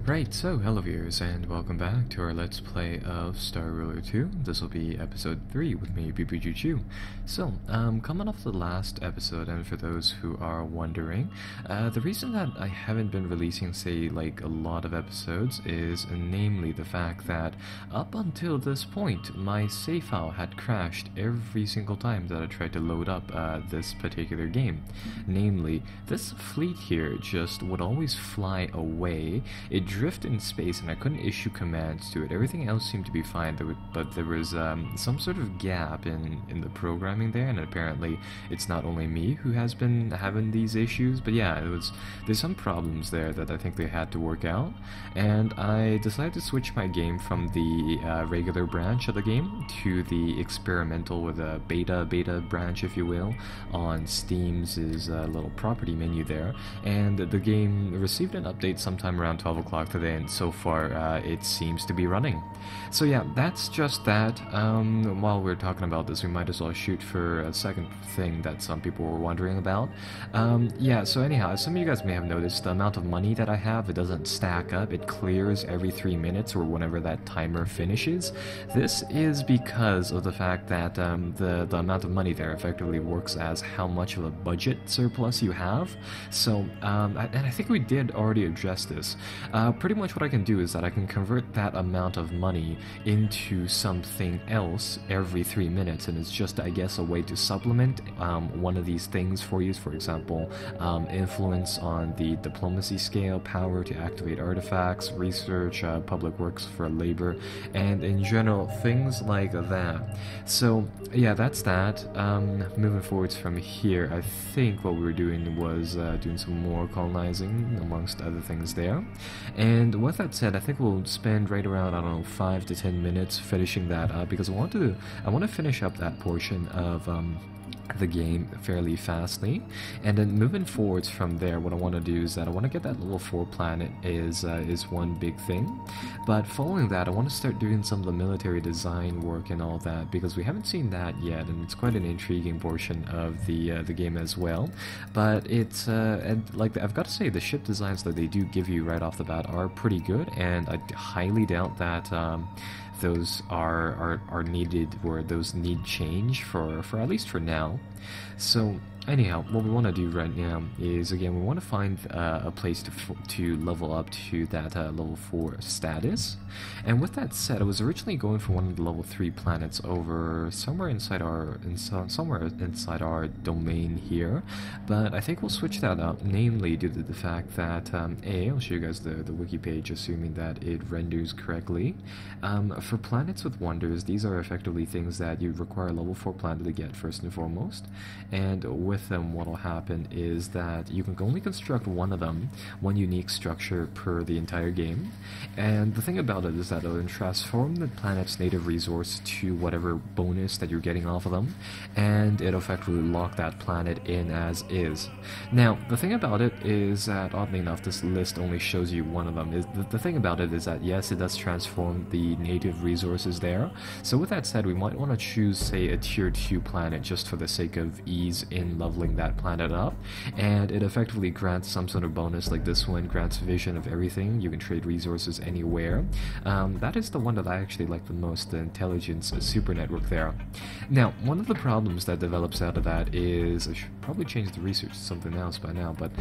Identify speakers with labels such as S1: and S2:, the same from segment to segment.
S1: Right, so hello viewers and welcome back to our Let's Play of Star Ruler 2. This will be episode 3 with me, PPGchu. So, coming off the last episode, and for those who are wondering, the reason that I haven't been releasing, say, like a lot of episodes is namely the fact that up until this point, my save file had crashed every single time that I tried to load up this particular game. Namely, this fleet here just would always fly away. It drift in space and I couldn't issue commands to it. Everything else seemed to be fine, but there was some sort of gap in the programming there, and apparently it's not only me who has been having these issues, but yeah, there's some problems there that I think they had to work out, and I decided to switch my game from the regular branch of the game to the experimental, with a beta branch, if you will, on Steam's little property menu there, and the game received an update sometime around 12 o'clock today, and so far it seems to be running. So yeah, that's just that. While we're talking about this, we might as well shoot for a second thing that some people were wondering about. Yeah, so anyhow, as some of you guys may have noticed, the amount of money that I have, it doesn't stack up. It clears every 3 minutes or whenever that timer finishes. This is because of the fact that the amount of money there effectively works as how much of a budget surplus you have. So, and I think we did already address this. Pretty much what I can do is that I can convert that amount of money into something else every 3 minutes, and it's just, I guess, a way to supplement one of these things for you. For example, influence on the diplomacy scale, power to activate artifacts, research, public works for labor, and in general, things like that. So yeah, that's that. Moving forwards from here, I think what we were doing was doing some more colonizing, amongst other things there. And with that said, I think we'll spend right around, I don't know, 5 to 10 minutes finishing that up, because I want to finish up that portion of the game fairly fastly, and then moving forwards from there, what I want to do is that I want to get that level 4 planet is one big thing, but following that I want to start doing some of the military design work and all that, because we haven't seen that yet, and it's quite an intriguing portion of the game as well. But it's and like, I've got to say, the ship designs that they do give you right off the bat are pretty good, and I highly doubt that those are needed, or those need change for at least for now. So anyhow, what we want to do right now is, again, we want to find a place to level up to that level 4 status. And with that said, I was originally going for one of the level 3 planets over somewhere inside our domain here, but I think we'll switch that up, namely due to the fact that I'll show you guys the wiki page, assuming that it renders correctly. For planets with wonders, these are effectively things that you require a level 4 planet to get, first and foremost, and with them, what will happen is that you can only construct one of them, one unique structure per the entire game. And the thing about it is that it'll transform the planet's native resource to whatever bonus that you're getting off of them, and it'll effectively lock that planet in as is. Now, the thing about it is that, oddly enough, this list only shows you one of them. The thing about it is that, yes, it does transform the native resources there. So with that said, we might want to choose, say, a tier 2 planet just for the sake of ease in leveling that planet up, and it effectively grants some sort of bonus. Like this one grants vision of everything. You can trade resources anywhere. That is the one that I actually like the most, the intelligence super network there. Now, one of the problems that develops out of that is, I should probably change the research to something else by now, but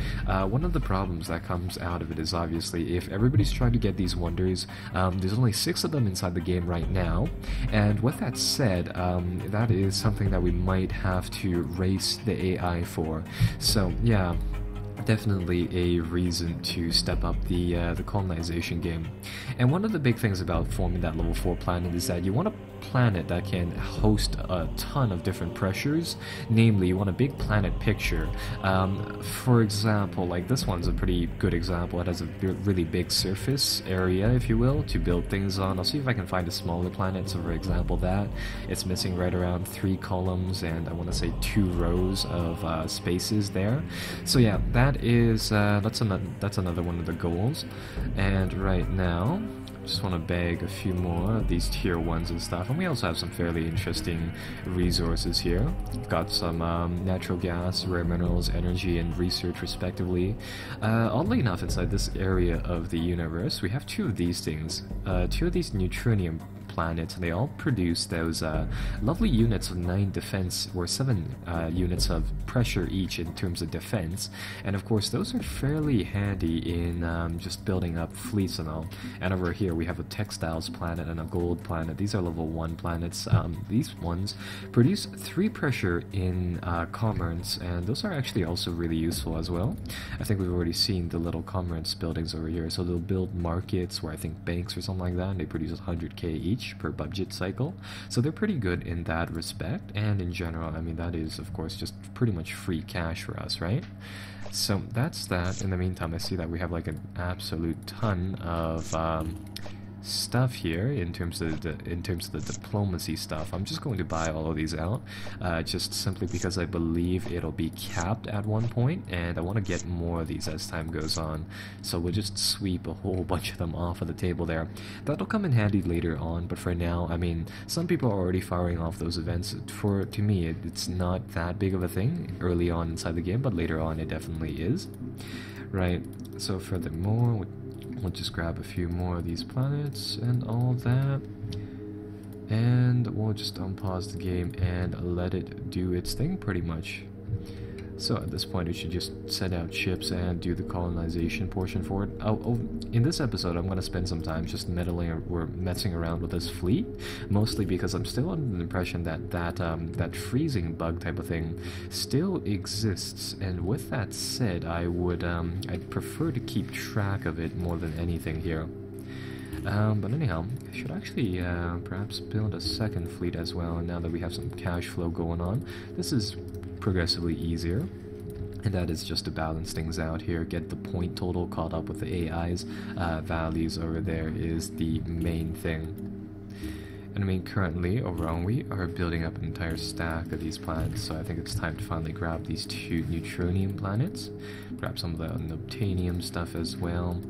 S1: one of the problems that comes out of it is, obviously, if everybody's trying to get these wonders, there's only 6 of them inside the game right now, and with that said, that is something that we might have to race the AI for. So yeah, definitely a reason to step up the colonization game. And one of the big things about forming that level 4 planet is that you want a planet that can host a ton of different pressures. Namely, you want a big planet picture. For example, like this one's a pretty good example. It has a really big surface area, if you will, to build things on. I'll see if I can find a smaller planet. So for example, that it's missing right around 3 columns and I want to say 2 rows of spaces there. So yeah, that is that's another one of the goals. And right now, just want to bag a few more of these tier 1s and stuff. And we also have some fairly interesting resources here. We've got some natural gas, rare minerals, energy, and research respectively. Oddly enough, inside this area of the universe, we have two of these things. Two of these neutronium planets, and they all produce those lovely units of 9 defense, or 7 units of pressure each in terms of defense. And of course those are fairly handy in just building up fleets and all. And over here we have a textiles planet and a gold planet. These are level 1 planets. These ones produce 3 pressure in commerce, and those are actually also really useful as well. I think we've already seen the little commerce buildings over here. So they'll build markets, or I think banks or something like that, and they produce 100k each per budget cycle. So they're pretty good in that respect, and in general, I mean, that is of course just pretty much free cash for us, right? So that's that. In the meantime, I see that we have like an absolute ton of stuff here in terms of the diplomacy stuff. I'm just going to buy all of these out, just simply because I believe it'll be capped at one point, and I want to get more of these as time goes on. So we'll just sweep a whole bunch of them off of the table there. That'll come in handy later on, but for now, I mean, some people are already firing off those events. To me, it's not that big of a thing early on inside the game, but later on it definitely is. Right, so furthermore, we'll just grab a few more of these planets and all that, and we'll just unpause the game and let it do its thing pretty much. So at this point we should just send out ships and do the colonization portion for it. In this episode I'm going to spend some time just messing around with this fleet, mostly because I'm still under the impression that that freezing bug type of thing still exists, and with that said, I'd prefer to keep track of it more than anything here. But anyhow, I should actually perhaps build a second fleet as well, now that we have some cash flow going on. This is progressively easier, and that is just to balance things out here, get the point total caught up with the AI's values over there is the main thing. And I mean, currently overall we are building up an entire stack of these planets, so I think it's time to finally grab these 2 neutronium planets, grab some of the unobtainium stuff as well,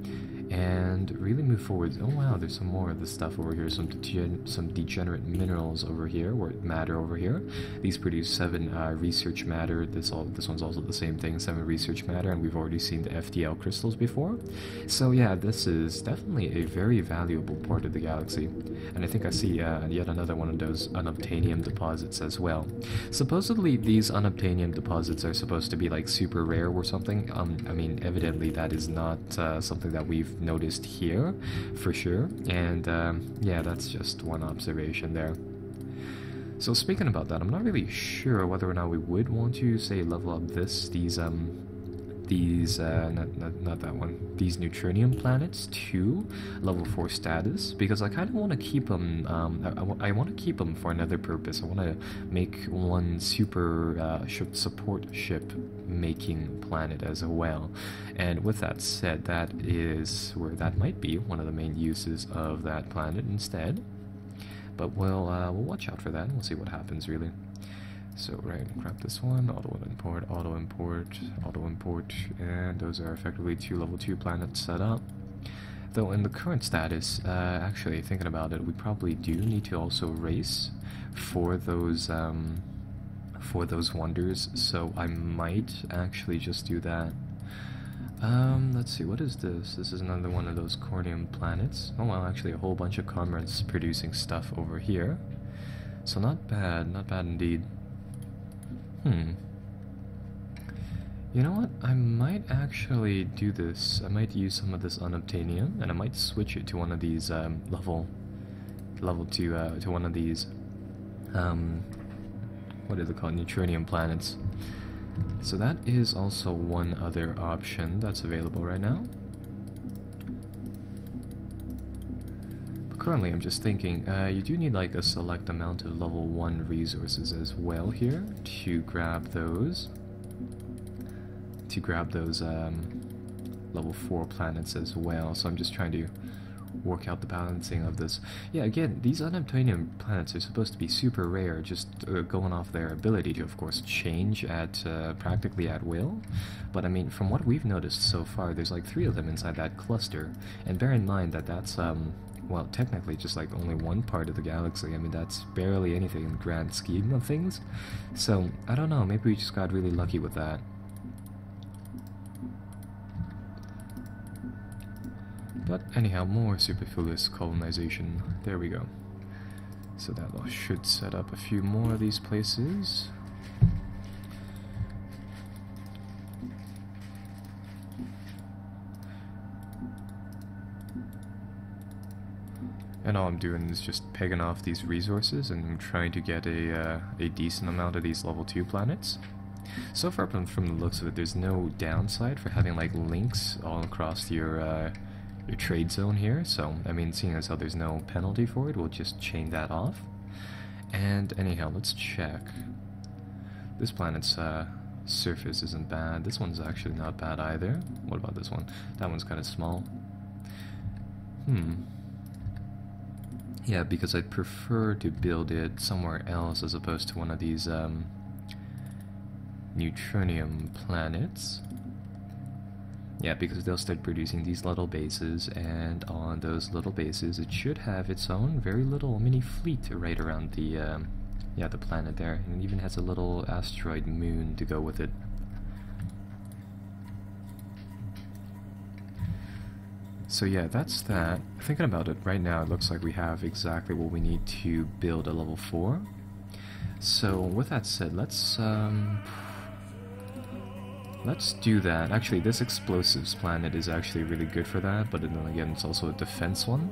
S1: and really move forward. Oh wow, there's some more of this stuff over here, some degenerate minerals over here, or matter over here. These produce 7 research matter. This one's also the same thing, 7 research matter, and we've already seen the FTL crystals before. So yeah, this is definitely a very valuable part of the galaxy, and I think I see yet another one of those unobtainium deposits as well. Supposedly these unobtainium deposits are supposed to be like super rare or something. I mean, evidently that is not something that we've noticed here for sure, and yeah, that's just one observation there. So speaking about that, I'm not really sure whether or not we would want to say level up these neutronium planets to level 4 status, because I kind of want to keep them. I want to keep them for another purpose. I want to make one super support ship making planet as well. And with that said, that is where that might be one of the main uses of that planet instead. But we'll watch out for that, and we'll see what happens really. So right, grab this one, auto import, auto import, auto import, and those are effectively 2 level 2 planets set up. Though in the current status, actually thinking about it, we probably do need to also race for those wonders, so I might actually just do that. Let's see, what is this? This is another one of those cornium planets. Oh well, actually a whole bunch of comrades producing stuff over here. So not bad indeed. You know what? I might actually do this. I might use some of this unobtainium, and I might switch it to one of these level 2 to one of these what are they called? Neutronium planets. So that is also one other option that's available right now. Currently, I'm just thinking, you do need like a select amount of level 1 resources as well here to grab those. Level 4 planets as well. So I'm just trying to work out the balancing of this. Yeah, again, these unobtainium planets are supposed to be super rare, just going off their ability to, of course, change at practically at will. But I mean, from what we've noticed so far, there's like 3 of them inside that cluster. And bear in mind that that's well, technically just like only one part of the galaxy. I mean, that's barely anything in the grand scheme of things. So, I don't know, maybe we just got really lucky with that. But anyhow, more superfluous colonization. There we go. So that should set up a few more of these places. And all I'm doing is just pegging off these resources and I'm trying to get a decent amount of these level 2 planets. So far from the looks of it, there's no downside for having like links all across your trade zone here. So, I mean, seeing as how there's no penalty for it, we'll just chain that off. And anyhow, let's check. This planet's surface isn't bad. This one's actually not bad either. What about this one? That one's kind of small. Yeah, because I'd prefer to build it somewhere else as opposed to one of these neutronium planets. Yeah, because they'll start producing these little bases, and on those little bases it should have its own very little mini fleet right around the the planet there, and it even has a little asteroid moon to go with it. So yeah, that's that. Thinking about it right now, it looks like we have exactly what we need to build a level 4. So with that said, let's do that. Actually, this explosives planet is actually really good for that, but then again, it's also a defense one.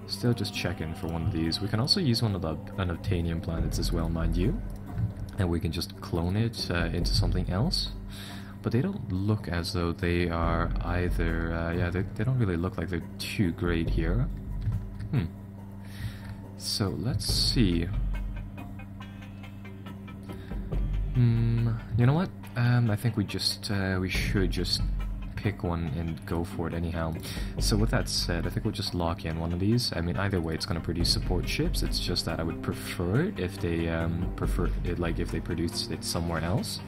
S1: Still just checking for one of these. We can also use one of the unobtainium planets as well, mind you. And we can just clone it into something else. But they don't look as though they are either, they don't really look like they're too great here. So, let's see. You know what? I think we should just pick one and go for it anyhow. So with that said, I think we'll just lock in one of these. I mean, either way, it's going to produce support ships. It's just that I would prefer it if they if they produced it somewhere else.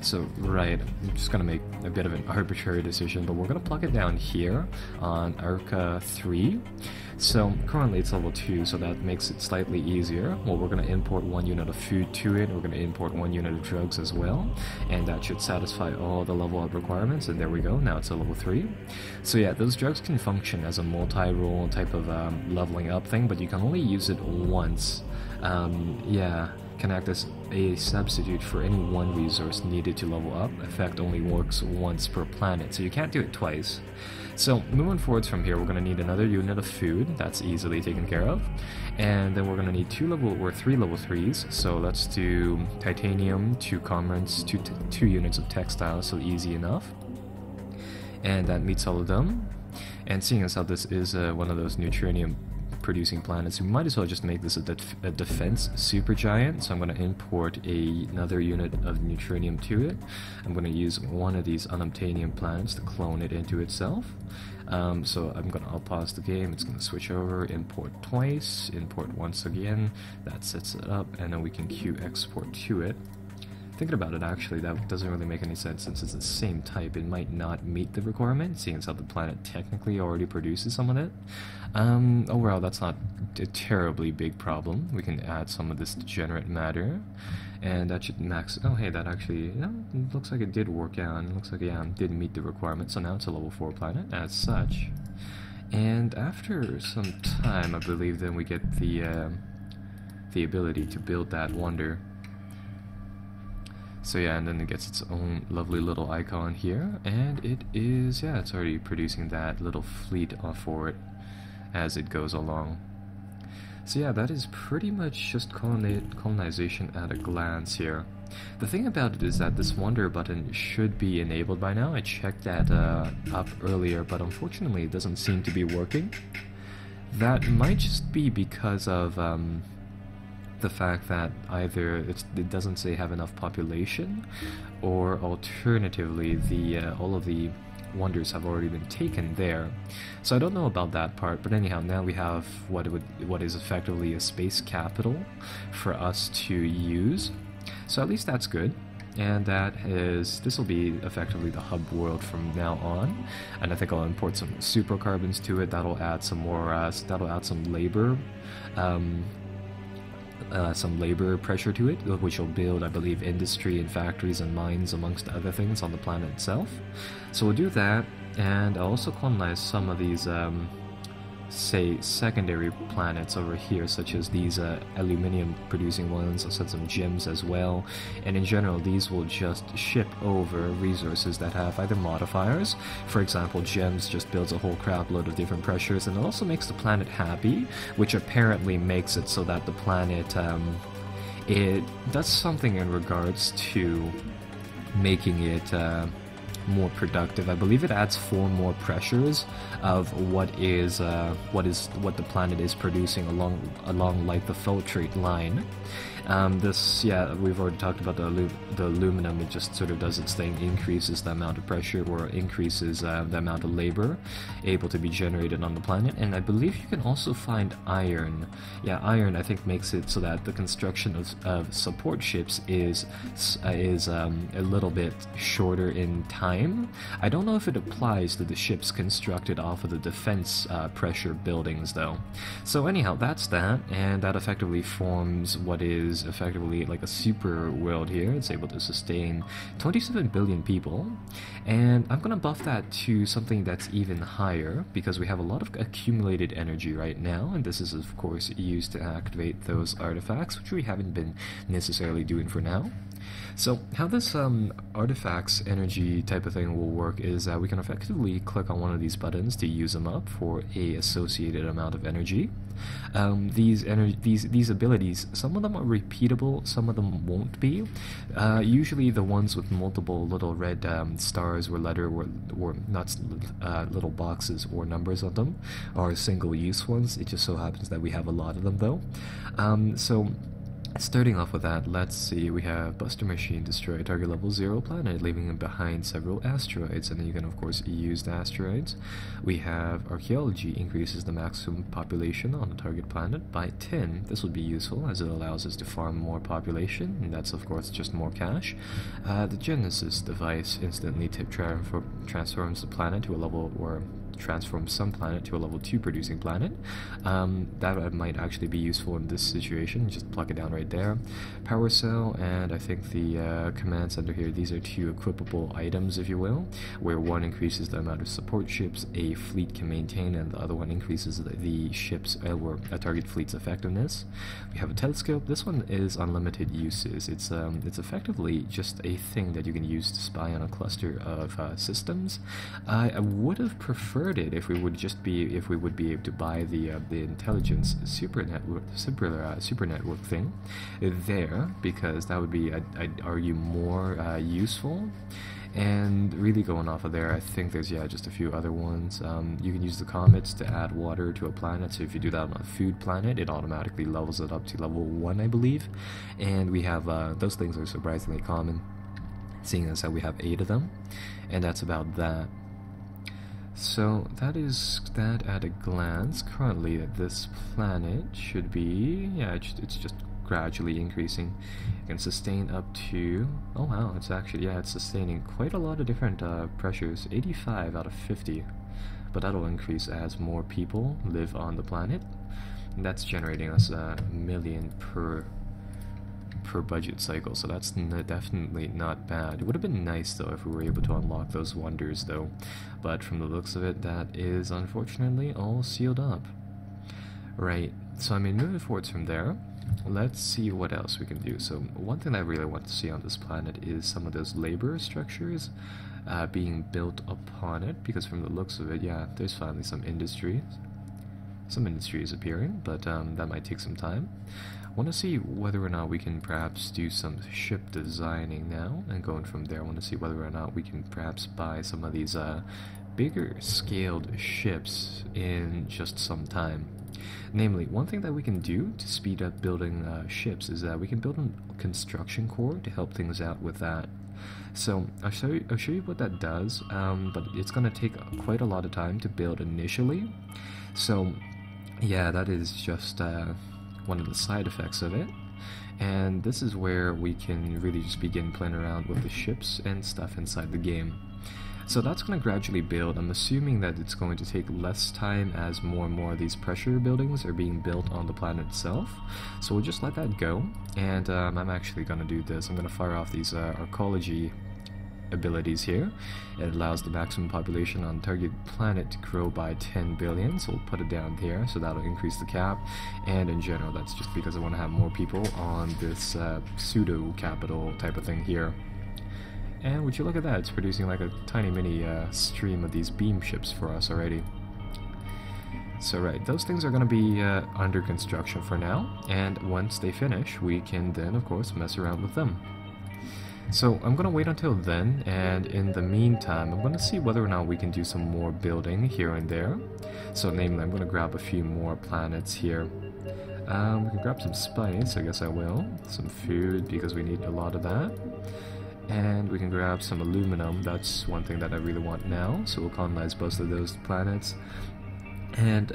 S1: So right, I'm just going to make a bit of an arbitrary decision, but we're going to plug it down here on Arca 3. So currently it's level 2, so that makes it slightly easier. Well, we're going to import 1 unit of food to it, we're going to import 1 unit of drugs as well, and that should satisfy all the level up requirements, and there we go, now it's a level 3. So yeah, those drugs can function as a multi-role type of leveling up thing, but you can only use it once. Can act as a substitute for any one resource needed to level up. Effect only works once per planet, so you can't do it twice. So moving forwards from here, we're going to need another unit of food. That's easily taken care of. And then we're going to need 3 level 3s. So let's do titanium, 2 commerce, 2 units of textile, so easy enough. And that meets all of them. And seeing as how this is one of those neutronium producing planets, we might as well just make this a defense supergiant. So I'm going to import another unit of neutronium to it. I'm going to use one of these unobtainium planets to clone it into itself. So I'll pause the game, it's going to switch over, import twice, import once again, that sets it up, and then we can queue export to it. Thinking about it, actually, that doesn't really make any sense since it's the same type. It might not meet the requirement, seeing as how the planet technically already produces some of it. Overall, that's not a terribly big problem. We can add some of this degenerate matter, and that should max. Oh, hey, that actually, it looks like it did work out. It looks like, it did meet the requirement, so now it's a level 4 planet as such. And after some time, I believe, then we get the ability to build that wonder. So yeah, and then it gets its own lovely little icon here, and it is, it's already producing that little fleet for it as it goes along. So yeah, that is pretty much just colonization at a glance here. The thing about it is that this wonder button should be enabled by now. I checked that up earlier, but unfortunately it doesn't seem to be working. That might just be because of the fact that either it doesn't say have enough population, or alternatively all of the wonders have already been taken there. So I don't know about that part, but anyhow, now we have what is effectively a space capital for us to use. So at least that's good. and this will be effectively the hub world from now on. And I think I'll import some supercarbons to it. That'll add some more. That'll add um, some labor pressure to it, which will build, I believe, industry and factories and mines amongst other things on the planet itself. So we'll do that, and I'll also colonize some of these say secondary planets over here, such as these aluminium producing ones. I'll send some gems as well, and in general these will just ship over resources that have either modifiers. For example, gems just builds a whole crap load of different pressures, and it also makes the planet happy, which apparently makes it so that the planet it does something in regards to making it more productive. I believe it adds 4 more pressures of what the planet is producing along like the filtrate line. We've already talked about the aluminum. It just sort of does its thing, increases the amount of pressure or increases the amount of labor able to be generated on the planet. And I believe you can also find iron. Yeah, iron I think makes it so that the construction of support ships is a little bit shorter in time. I don't know if it applies to the ships constructed off of the defense pressure buildings though. So anyhow, that's that, and that effectively forms what is effectively like a super world here. It's able to sustain 27 billion people, and I'm gonna buff that to something that's even higher because we have a lot of accumulated energy right now, and this is of course used to activate those artifacts, which we haven't been necessarily doing for now. So how this artifacts energy type of thing will work is that we can effectively click on one of these buttons to use them up for a associated amount of energy. These abilities, some of them are repeatable, some of them won't be. Usually the ones with multiple little red stars or not little boxes or numbers on them are single-use ones. It just so happens that we have a lot of them though. Starting off with that, let's see, we have Buster Machine, destroy target level 0 planet, leaving behind several asteroids, and then you can of course use the asteroids. We have Archaeology, increases the maximum population on the target planet by 10. This would be useful as it allows us to farm more population, and that's of course just more cash. The Genesis device instantly transforms the planet to a level, or transform some planet to a level 2 producing planet. That might actually be useful in this situation. Just plug it down right there. Power cell, and I think the command center here, these are 2 equipable items, if you will, where one increases the amount of support ships a fleet can maintain, and the other one increases the ship's or a target fleet's effectiveness. We have a telescope. This one is unlimited uses. It's effectively just a thing that you can use to spy on a cluster of systems. I would have preferred it if we would be able to buy the intelligence super network thing there, because that would be, I'd argue, more useful. And really going off of there, I think there's just a few other ones. You can use the comets to add water to a planet, so if you do that on a food planet, it automatically levels it up to level 1, I believe. And we have those things are surprisingly common, seeing as that we have 8 of them, and that's about that. So that is that at a glance. Currently this planet should be, it's just gradually increasing. It can sustain up to, oh wow, it's actually, it's sustaining quite a lot of different pressures, 85 out of 50, but that'll increase as more people live on the planet, and that's generating us a million per budget cycle, so that's definitely not bad. It would have been nice though if we were able to unlock those wonders though, but from the looks of it, that is unfortunately all sealed up. Right, so I mean, moving forwards from there, let's see what else we can do. So one thing I really want to see on this planet is some of those labor structures being built upon it, because from the looks of it, there's finally some industry is appearing, but that might take some time. I want to see whether or not we can perhaps do some ship designing now, and going from there I want to see whether or not we can perhaps buy some of these bigger scaled ships in just some time. Namely, one thing that we can do to speed up building ships is that we can build a construction core to help things out with that. So I'll show you what that does, but it's going to take quite a lot of time to build initially. So yeah, that is just one of the side effects of it. And this is where we can really just begin playing around with the ships and stuff inside the game. So that's going to gradually build. I'm assuming that it's going to take less time as more and more of these pressure buildings are being built on the planet itself. So we'll just let that go, and I'm actually going to do this. I'm going to fire off these arcology abilities here. It allows the maximum population on target planet to grow by 10 billion, so we'll put it down there, so that'll increase the cap. And in general, that's just because I want to have more people on this pseudo capital type of thing here. And would you look at that, it's producing like a tiny mini stream of these beam ships for us already. So right, those things are going to be under construction for now, and once they finish, we can then of course mess around with them. So I'm going to wait until then, and in the meantime I'm going to see whether or not we can do some more building here and there. So namely, I'm going to grab a few more planets here. We can grab some spice, I guess I will. Some food, because we need a lot of that. And we can grab some aluminum, that's one thing that I really want now, so we'll colonize both of those planets. And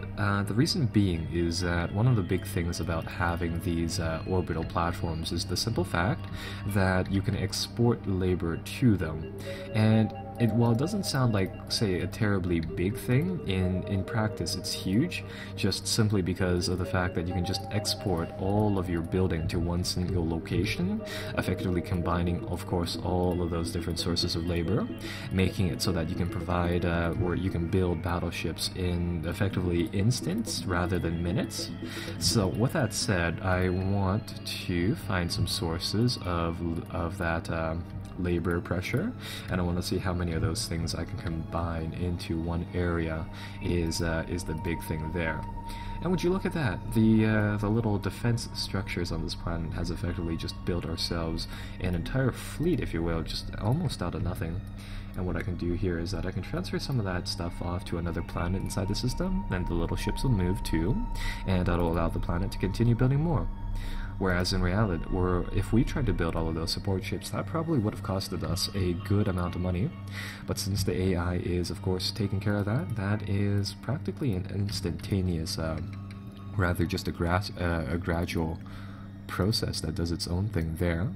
S1: the reason being is that one of the big things about having these orbital platforms is the simple fact that you can export labor to them. And while it doesn't sound like, say, a terribly big thing, in practice it's huge, just simply because of the fact that you can just export all of your building to one single location, effectively combining, of course, all of those different sources of labor, making it so that you can provide, or you can build battleships in effectively instants rather than minutes. So with that said, I want to find some sources of that labor pressure, and I want to see how many of those things I can combine into one area is the big thing there. And would you look at that, the little defense structures on this planet has effectively just built ourselves an entire fleet, if you will, just almost out of nothing. And what I can do here is that I can transfer some of that stuff off to another planet inside the system, and the little ships will move too, and that'll allow the planet to continue building more. Whereas in reality, if we tried to build all of those support ships, that probably would have costed us a good amount of money. But since the AI is, of course, taking care of that, that is practically an instantaneous, rather just a gradual process that does its own thing there.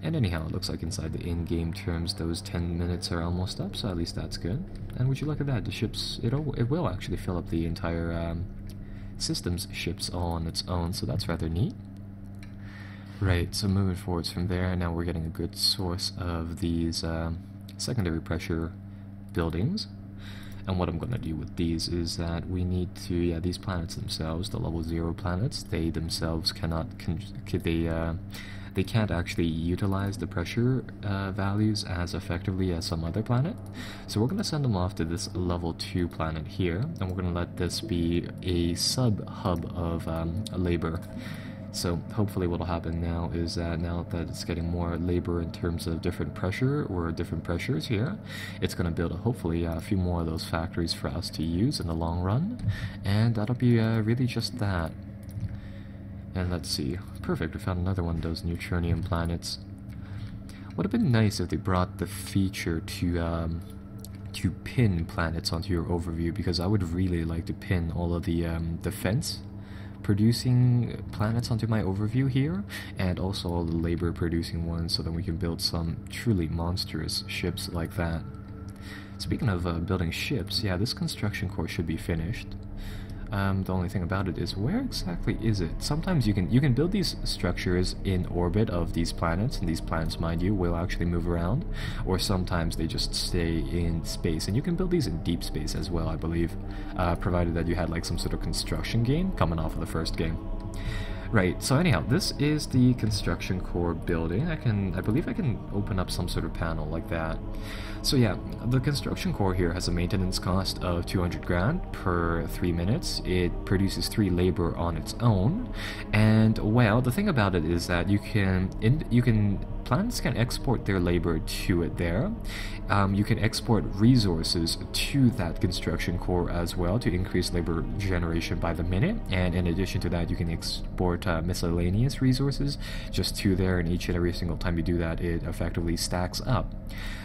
S1: And anyhow, it looks like inside the in-game terms, those 10 minutes are almost up, so at least that's good. And would you look at that, the ships, it will actually fill up the entire system's ships all on its own, so that's rather neat. Right, so moving forwards from there, now we're getting a good source of these secondary pressure buildings. And what I'm going to do with these is that we need to, yeah, these planets themselves, the level 0 planets, they themselves cannot, they can't actually utilize the pressure values as effectively as some other planet. So we're going to send them off to this level 2 planet here, and we're going to let this be a sub-hub of labor. So hopefully what will happen now is that now that it's getting more labor in terms of different pressure or different pressures here, it's going to build hopefully a few more of those factories for us to use in the long run, and that'll be really just that. And let's see, perfect, we found another one of those neutronium planets. Would have been nice if they brought the feature to pin planets onto your overview, because I would really like to pin all of the defense producing planets onto my overview here, and also all the labor producing ones, so that we can build some truly monstrous ships like that. Speaking of building ships, yeah, this construction core should be finished. The only thing about it is, where exactly is it? Sometimes you can build these structures in orbit of these planets, and these planets, mind you, will actually move around, or sometimes they just stay in space, and you can build these in deep space as well, I believe, provided that you had like some sort of construction game coming off of the first game. Right, so anyhow, this is the construction core building. I believe I can open up some sort of panel like that. So yeah, the construction core here has a maintenance cost of 200 grand per 3 minutes. It produces 3 labor on its own, and well, the thing about it is that you can planets can export their labor to it there. You can export resources to that construction core as well to increase labor generation by the minute, and in addition to that you can export miscellaneous resources just to there, and each and every single time you do that it effectively stacks up.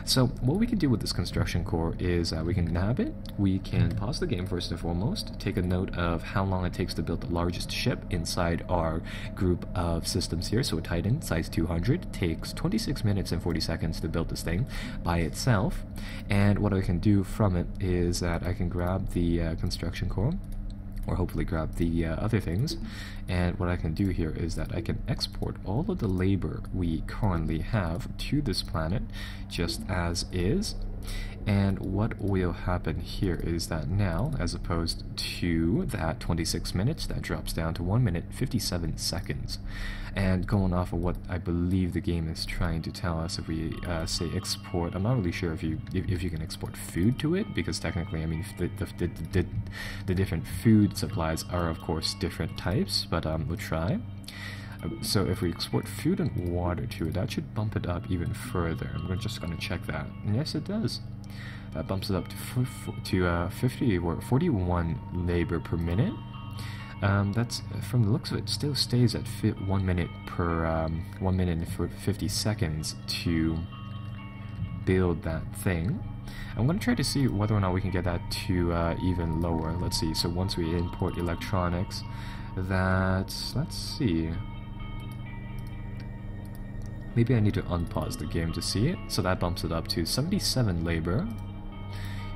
S1: So what we can do with this construction core is we can nab it, we can pause the game first and foremost, take a note of how long it takes to build the largest ship inside our group of systems here. So a Titan size 200 takes 26 minutes and 40 seconds to build this thing by itself, and what I can do from it is that I can grab the construction core, or hopefully grab the other things, and what I can do here is that I can export all of the labor we currently have to this planet just as is. And what will happen here is that now, as opposed to that 26 minutes, that drops down to 1 minute 57 seconds. And going off of what I believe the game is trying to tell us, if we say export, I'm not really sure if you can export food to it, because technically, I mean, the different food supplies are of course different types, but we'll try. So if we export food and water to it, that should bump it up even further. We're just going to check that. And yes, it does. That bumps it up to 50 or 41 labor per minute. That's, from the looks of it, still stays at 1 minute per 1 minute and 50 seconds to build that thing. I'm going to try to see whether or not we can get that to even lower. Let's see. So once we import electronics, let's see. Maybe I need to unpause the game to see it. So that bumps it up to 77 labor.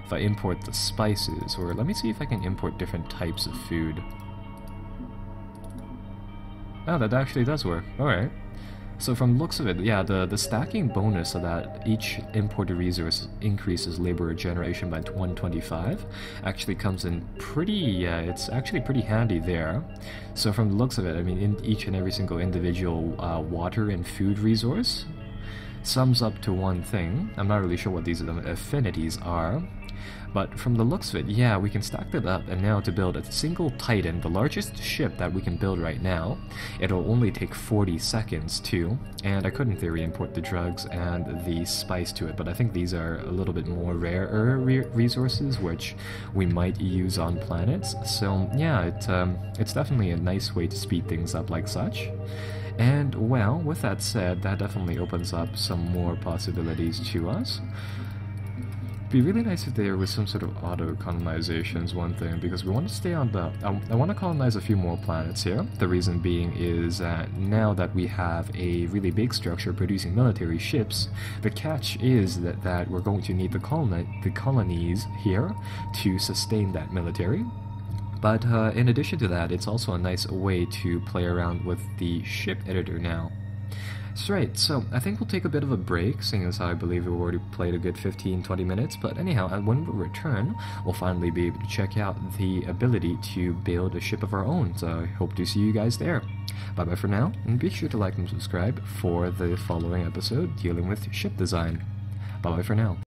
S1: If I import the spices, or let me see if I can import different types of food. Oh, that actually does work. Alright. So from the looks of it, yeah, the stacking bonus so that each imported resource increases labor generation by 125 actually comes in pretty, it's actually pretty handy there. So from the looks of it, I mean, in each and every single individual water and food resource sums up to one thing. I'm not really sure what these affinities are, but from the looks of it, yeah, we can stack that up, and now to build a single Titan, the largest ship that we can build right now, it'll only take 40 seconds too, and I could in theory import the drugs and the spice to it, but I think these are a little bit more rarer resources which we might use on planets, so yeah, it's definitely a nice way to speed things up like such. And well, with that said, that definitely opens up some more possibilities to us. It'd be really nice if there was some sort of auto-colonizations, one thing, because we want to stay on the... I want to colonize a few more planets here. The reason being is that now that we have a really big structure producing military ships, the catch is that we're going to need the colonies here to sustain that military. But in addition to that, it's also a nice way to play around with the ship editor now. So right, so I think we'll take a bit of a break, seeing as how I believe we've already played a good 15-20 minutes, but anyhow, when we return, we'll finally be able to check out the ability to build a ship of our own, so I hope to see you guys there. Bye bye for now, and be sure to like and subscribe for the following episode dealing with ship design. Bye bye for now.